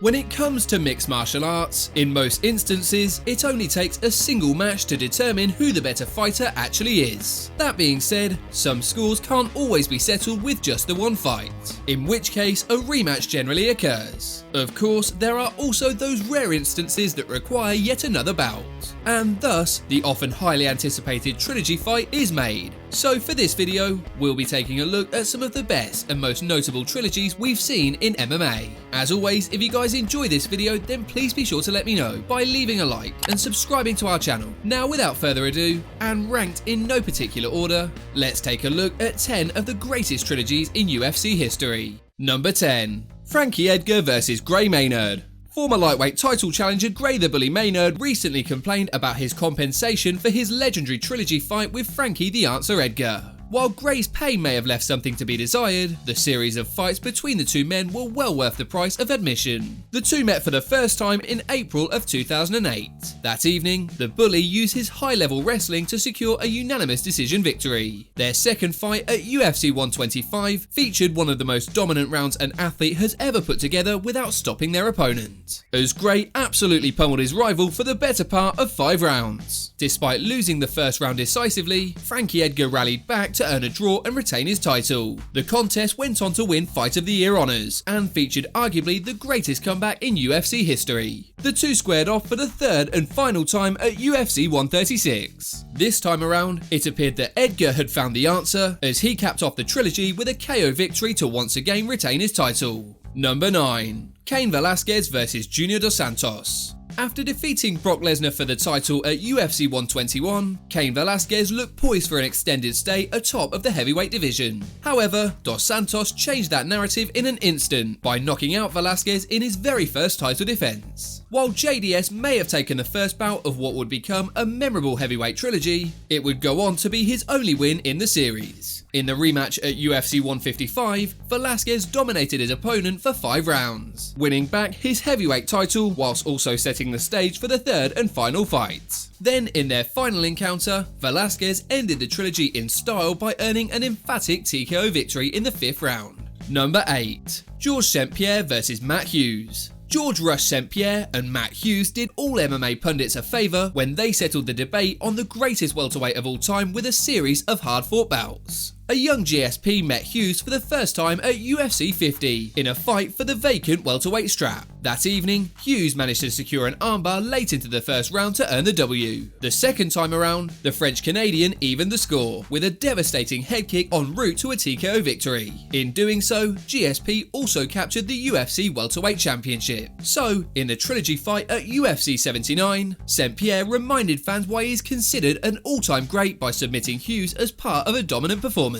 When it comes to mixed martial arts, in most instances, it only takes a single match to determine who the better fighter actually is. That being said, some scores can't always be settled with just the one fight, in which case a rematch generally occurs. Of course, there are also those rare instances that require yet another bout, and thus, the often highly anticipated trilogy fight is made. So for this video, we'll be taking a look at some of the best and most notable trilogies we've seen in MMA. As always, if you guys enjoy this video, then please be sure to let me know by leaving a like and subscribing to our channel. Now without further ado, and ranked in no particular order, let's take a look at 10 of the greatest trilogies in UFC history. Number 10. Frankie Edgar vs Gray Maynard. Former lightweight title challenger Gray the Bully Maynard recently complained about his compensation for his legendary trilogy fight with Frankie the Answer Edgar. While Gray's pay may have left something to be desired, the series of fights between the two men were well worth the price of admission. The two met for the first time in April of 2008. That evening, the Bully used his high-level wrestling to secure a unanimous decision victory. Their second fight at UFC 125 featured one of the most dominant rounds an athlete has ever put together without stopping their opponent, as Gray absolutely pummeled his rival for the better part of 5 rounds. Despite losing the first round decisively, Frankie Edgar rallied back to earn a draw and retain his title. The contest went on to win Fight of the Year honours and featured arguably the greatest comeback in UFC history. The two squared off for the third and final time at UFC 136. This time around, it appeared that Edgar had found the answer as he capped off the trilogy with a KO victory to once again retain his title. Number 9. Cain Velasquez vs Junior Dos Santos. After defeating Brock Lesnar for the title at UFC 121, Cain Velasquez looked poised for an extended stay atop of the heavyweight division. However, Dos Santos changed that narrative in an instant by knocking out Velasquez in his very first title defense. While JDS may have taken the first bout of what would become a memorable heavyweight trilogy, it would go on to be his only win in the series. In the rematch at UFC 155, Velasquez dominated his opponent for 5 rounds, winning back his heavyweight title whilst also setting the stage for the third and final fight. Then, in their final encounter, Velasquez ended the trilogy in style by earning an emphatic TKO victory in the 5th round. Number 8. George St-Pierre vs Matt Hughes. George rushed St-Pierre and Matt Hughes did all MMA pundits a favour when they settled the debate on the greatest welterweight of all time with a series of hard-fought bouts. A young GSP met Hughes for the first time at UFC 50 in a fight for the vacant welterweight strap. That evening, Hughes managed to secure an armbar late into the first round to earn the W. The second time around, the French-Canadian evened the score with a devastating head kick en route to a TKO victory. In doing so, GSP also captured the UFC welterweight championship. So, in the trilogy fight at UFC 79, St-Pierre reminded fans why he is considered an all-time great by submitting Hughes as part of a dominant performance.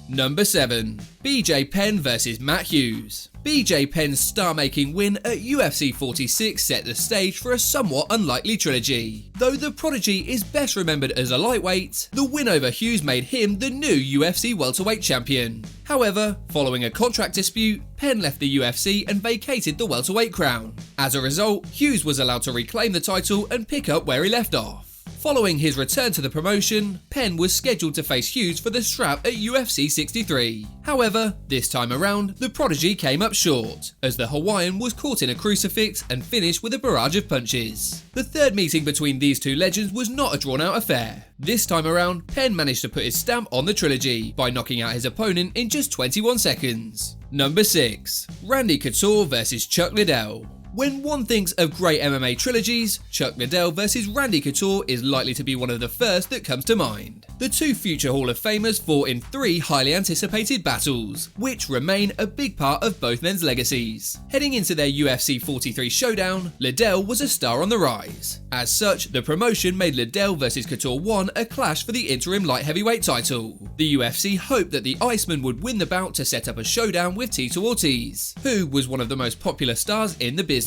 Number 7. BJ Penn vs Matt Hughes. BJ Penn's star-making win at UFC 46 set the stage for a somewhat unlikely trilogy. Though the prodigy is best remembered as a lightweight, the win over Hughes made him the new UFC welterweight champion. However, following a contract dispute, Penn left the UFC and vacated the welterweight crown. As a result, Hughes was allowed to reclaim the title and pick up where he left off. Following his return to the promotion, Penn was scheduled to face Hughes for the strap at UFC 63. However, this time around, the prodigy came up short, as the Hawaiian was caught in a crucifix and finished with a barrage of punches. The third meeting between these two legends was not a drawn-out affair. This time around, Penn managed to put his stamp on the trilogy by knocking out his opponent in just 21 seconds. Number 6. Randy Couture vs Chuck Liddell. When one thinks of great MMA trilogies, Chuck Liddell vs Randy Couture is likely to be one of the first that comes to mind. The two future Hall of Famers fought in 3 highly anticipated battles, which remain a big part of both men's legacies. Heading into their UFC 43 showdown, Liddell was a star on the rise. As such, the promotion made Liddell vs Couture 1 a clash for the interim light heavyweight title. The UFC hoped that the Iceman would win the bout to set up a showdown with Tito Ortiz, who was one of the most popular stars in the business.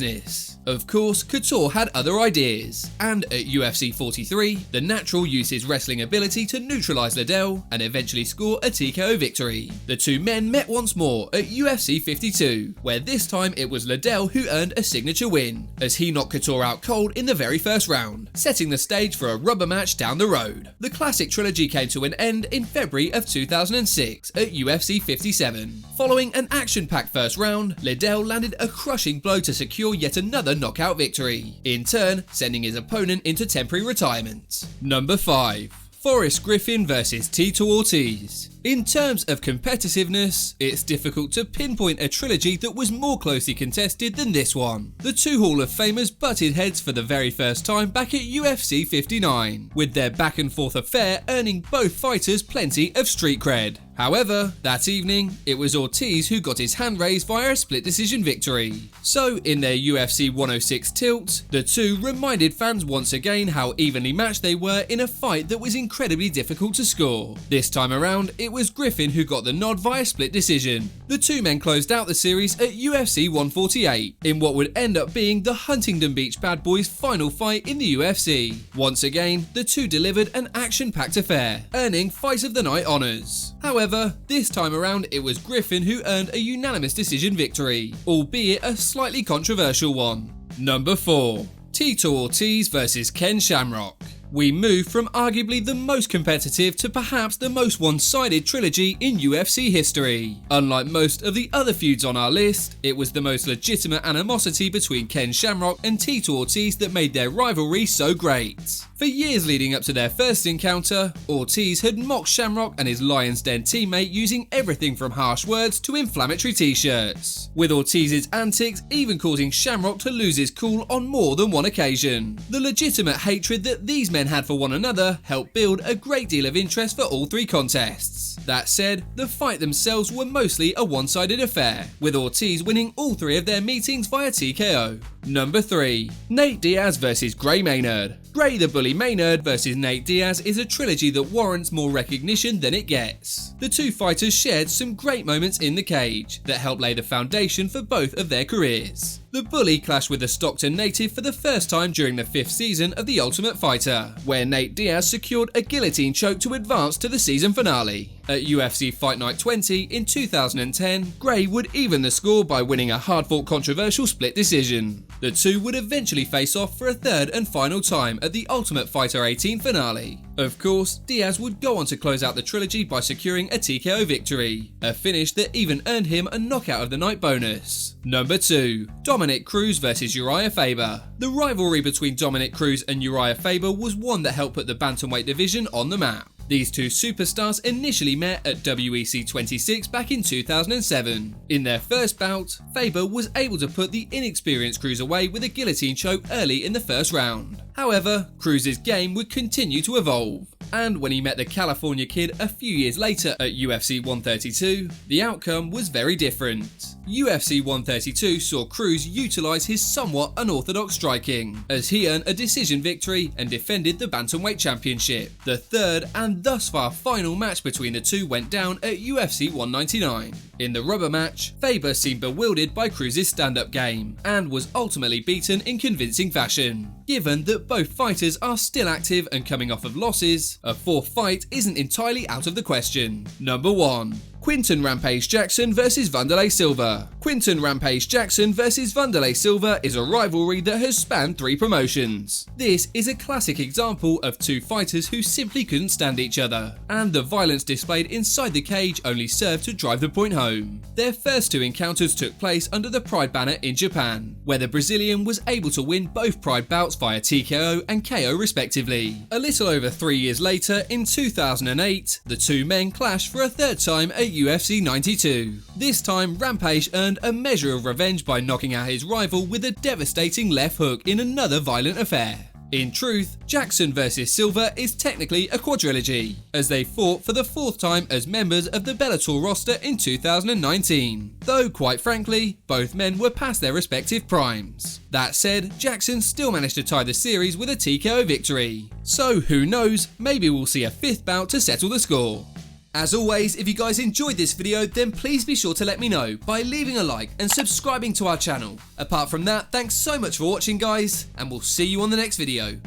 Of course, Couture had other ideas, and at UFC 43, the natural used his wrestling ability to neutralise Liddell and eventually score a TKO victory. The two men met once more at UFC 52, where this time it was Liddell who earned a signature win, as he knocked Couture out cold in the very first round, setting the stage for a rubber match down the road. The classic trilogy came to an end in February of 2006 at UFC 57. Following an action-packed first round, Liddell landed a crushing blow to secure secure yet another knockout victory, in turn sending his opponent into temporary retirement. Number 5. FORREST GRIFFIN vs Tito Ortiz. In terms of competitiveness, it's difficult to pinpoint a trilogy that was more closely contested than this one. The two Hall of Famers butted heads for the very first time back at UFC 59, with their back and forth affair earning both fighters plenty of street cred. However, that evening, it was Ortiz who got his hand raised via a split decision victory. So, in their UFC 106 tilt, the two reminded fans once again how evenly matched they were in a fight that was incredibly difficult to score. This time around, it was Griffin who got the nod via split decision. The two men closed out the series at UFC 148, in what would end up being the Huntington Beach Bad Boys' final fight in the UFC. Once again, the two delivered an action-packed affair, earning Fight of the Night honours. However, this time around it was Griffin who earned a unanimous decision victory, albeit a slightly controversial one. Number 4. Tito Ortiz vs Ken Shamrock. We move from arguably the most competitive to perhaps the most one-sided trilogy in UFC history. Unlike most of the other feuds on our list, it was the most legitimate animosity between Ken Shamrock and Tito Ortiz that made their rivalry so great. For years leading up to their first encounter, Ortiz had mocked Shamrock and his Lion's Den teammate using everything from harsh words to inflammatory t-shirts, with Ortiz's antics even causing Shamrock to lose his cool on more than one occasion. The legitimate hatred that these men had for one another helped build a great deal of interest for all three contests. That said, the fight themselves were mostly a one-sided affair, with Ortiz winning all three of their meetings via TKO. Number 3. Nate Diaz vs Gray Maynard. Gray the Bully Maynard vs Nate Diaz is a trilogy that warrants more recognition than it gets. The two fighters shared some great moments in the cage that helped lay the foundation for both of their careers. The Bully clashed with the Stockton native for the first time during the 5th season of The Ultimate Fighter, where Nate Diaz secured a guillotine choke to advance to the season finale. At UFC Fight Night 20 in 2010, Gray would even the score by winning a hard-fought controversial split decision. The two would eventually face off for a third and final time at the Ultimate Fighter 18 finale. Of course, Diaz would go on to close out the trilogy by securing a TKO victory, a finish that even earned him a knockout of the night bonus. Number 2. Dominick Cruz vs Urijah Faber. The rivalry between Dominick Cruz and Urijah Faber was one that helped put the bantamweight division on the map. These two superstars initially met at WEC 26 back in 2007. In their first bout, Faber was able to put the inexperienced Cruz away with a guillotine choke early in the first round. However, Cruz's game would continue to evolve, and when he met the California Kid a few years later at UFC 132, the outcome was very different. UFC 132 saw Cruz utilise his somewhat unorthodox striking, as he earned a decision victory and defended the Bantamweight Championship. The third and thus far final match between the two went down at UFC 199. In the rubber match, Faber seemed bewildered by Cruz's stand-up game, and was ultimately beaten in convincing fashion. Given that both fighters are still active and coming off of losses, a fourth fight isn't entirely out of the question. Number 1. QUINTON Rampage Jackson vs Wanderlei Silva. QUINTON Rampage Jackson vs Wanderlei Silva is a rivalry that has spanned 3 promotions. This is a classic example of two fighters who simply couldn't stand each other, and the violence displayed inside the cage only served to drive the point home. Their first 2 encounters took place under the Pride banner in Japan, where the Brazilian was able to win both Pride bouts via TKO and KO respectively. A little over 3 years later, in 2008, the two men clashed for a third time at UFC 92. This time, Rampage earned a measure of revenge by knocking out his rival with a devastating left hook in another violent affair. In truth, Jackson vs Silva is technically a quadrilogy, as they fought for the 4th time as members of the Bellator roster in 2019, though quite frankly, both men were past their respective primes. That said, Jackson still managed to tie the series with a TKO victory, so who knows, maybe we'll see a 5th bout to settle the score. As always, if you guys enjoyed this video, then please be sure to let me know by leaving a like and subscribing to our channel. Apart from that, thanks so much for watching guys, and we'll see you on the next video.